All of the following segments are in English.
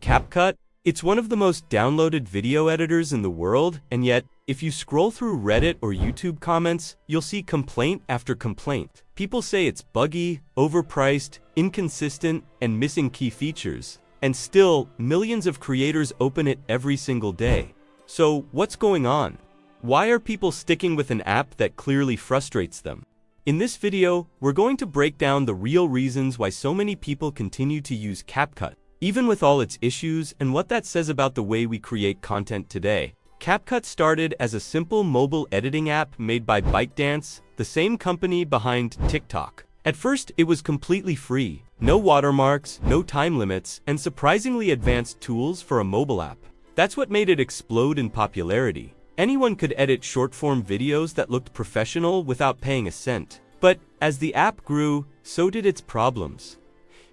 CapCut? It's one of the most downloaded video editors in the world, and yet, if you scroll through Reddit or YouTube comments, you'll see complaint after complaint. People say it's buggy, overpriced, inconsistent, and missing key features. And still, millions of creators open it every single day. So, what's going on? Why are people sticking with an app that clearly frustrates them? In this video, we're going to break down the real reasons why so many people continue to use CapCut, even with all its issues, and what that says about the way we create content today. CapCut started as a simple mobile editing app made by ByteDance, the same company behind TikTok. At first, it was completely free, no watermarks, no time limits, and surprisingly advanced tools for a mobile app. That's what made it explode in popularity. Anyone could edit short-form videos that looked professional without paying a cent. But as the app grew, so did its problems.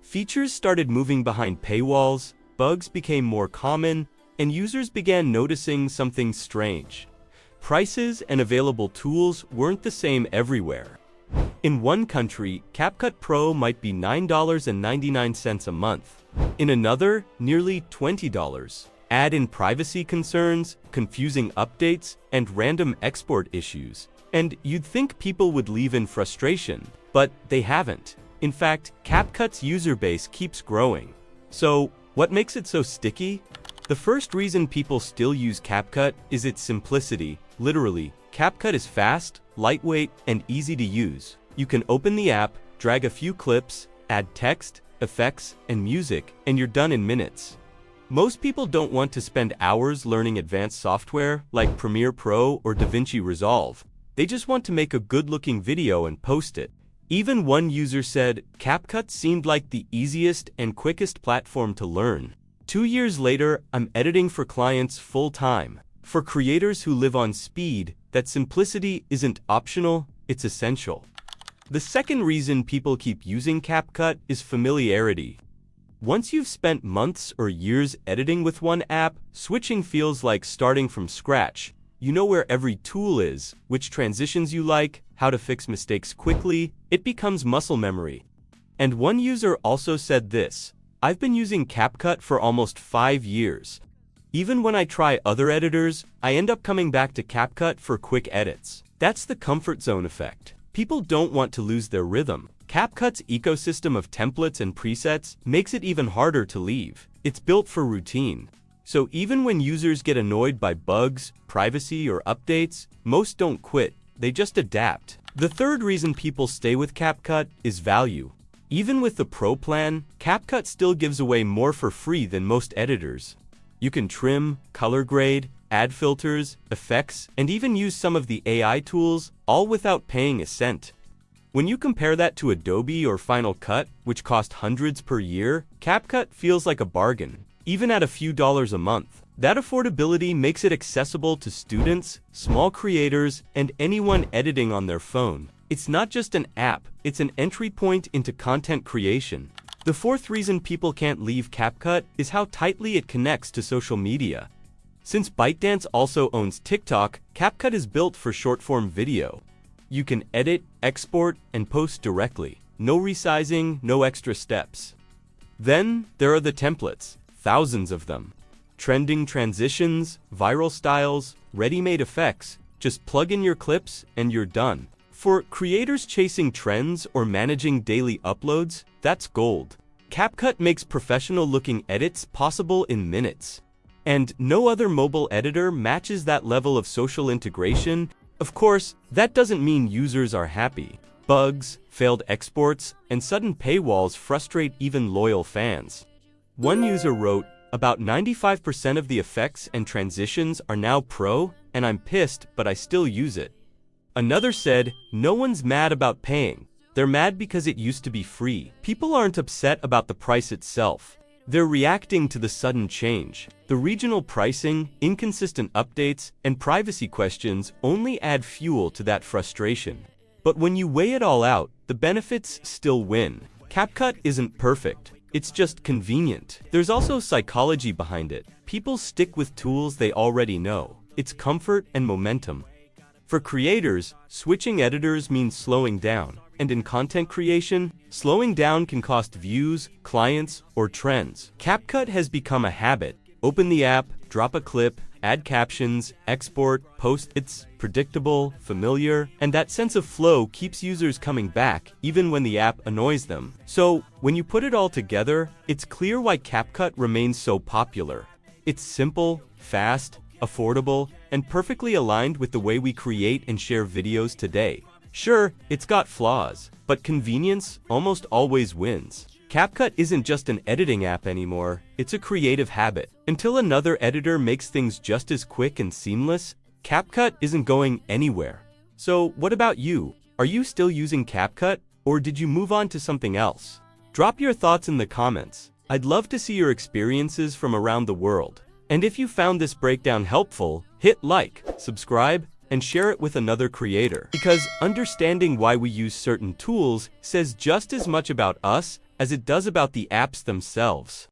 Features started moving behind paywalls, bugs became more common, and users began noticing something strange. Prices and available tools weren't the same everywhere. In one country, CapCut Pro might be $9.99 a month. In another, nearly $20. Add in privacy concerns, confusing updates, and random export issues, and you'd think people would leave in frustration, but they haven't. In fact, CapCut's user base keeps growing. So, what makes it so sticky? The first reason people still use CapCut is its simplicity. Literally, CapCut is fast, lightweight, and easy to use. You can open the app, drag a few clips, add text, effects, and music, and you're done in minutes. Most people don't want to spend hours learning advanced software like Premiere Pro or DaVinci Resolve. They just want to make a good-looking video and post it. Even one user said, CapCut seemed like the easiest and quickest platform to learn. 2 years later, I'm editing for clients full-time. For creators who live on speed, that simplicity isn't optional, it's essential. The second reason people keep using CapCut is familiarity. Once you've spent months or years editing with one app, switching feels like starting from scratch. You know where every tool is, which transitions you like, how to fix mistakes quickly. It becomes muscle memory. And one user also said this, I've been using CapCut for almost 5 years. Even when I try other editors, I end up coming back to CapCut for quick edits. That's the comfort zone effect. People don't want to lose their rhythm. CapCut's ecosystem of templates and presets makes it even harder to leave. It's built for routine. So even when users get annoyed by bugs, privacy, or updates, most don't quit, they just adapt. The third reason people stay with CapCut is value. Even with the Pro plan, CapCut still gives away more for free than most editors. You can trim, color grade, add filters, effects, and even use some of the AI tools, all without paying a cent. When you compare that to Adobe or Final Cut, which cost hundreds per year, CapCut feels like a bargain, even at a few dollars a month. That affordability makes it accessible to students, small creators, and anyone editing on their phone. It's not just an app, it's an entry point into content creation. The fourth reason people can't leave CapCut is how tightly it connects to social media. Since ByteDance also owns TikTok, CapCut is built for short-form video. You can edit, export, and post directly. No resizing, no extra steps. Then, there are the templates, thousands of them. Trending transitions, viral styles, ready-made effects. Just plug in your clips and you're done. For creators chasing trends or managing daily uploads, that's gold. CapCut makes professional-looking edits possible in minutes. And no other mobile editor matches that level of social integration. Of course, that doesn't mean users are happy. Bugs, failed exports, and sudden paywalls frustrate even loyal fans. One user wrote, about 95% of the effects and transitions are now pro, and I'm pissed, but I still use it. Another said, no one's mad about paying. They're mad because it used to be free. People aren't upset about the price itself. They're reacting to the sudden change. The regional pricing, inconsistent updates, and privacy questions only add fuel to that frustration. But when you weigh it all out, the benefits still win. CapCut isn't perfect. It's just convenient. There's also psychology behind it. People stick with tools they already know. It's comfort and momentum. For creators, switching editors means slowing down. and in content creation, slowing down can cost views, clients, or trends. CapCut has become a habit. Open the app, drop a clip, add captions, export, post. It's predictable, familiar, and that sense of flow keeps users coming back even when the app annoys them. So, when you put it all together, it's clear why CapCut remains so popular. It's simple, fast, affordable, and perfectly aligned with the way we create and share videos today. Sure, it's got flaws, but convenience almost always wins. CapCut isn't just an editing app anymore, it's a creative habit. Until another editor makes things just as quick and seamless, CapCut isn't going anywhere. So, what about you? Are you still using CapCut, or did you move on to something else? Drop your thoughts in the comments. I'd love to see your experiences from around the world. And if you found this breakdown helpful, hit like, subscribe, and share it with another creator. Because understanding why we use certain tools says just as much about us as it does about the apps themselves.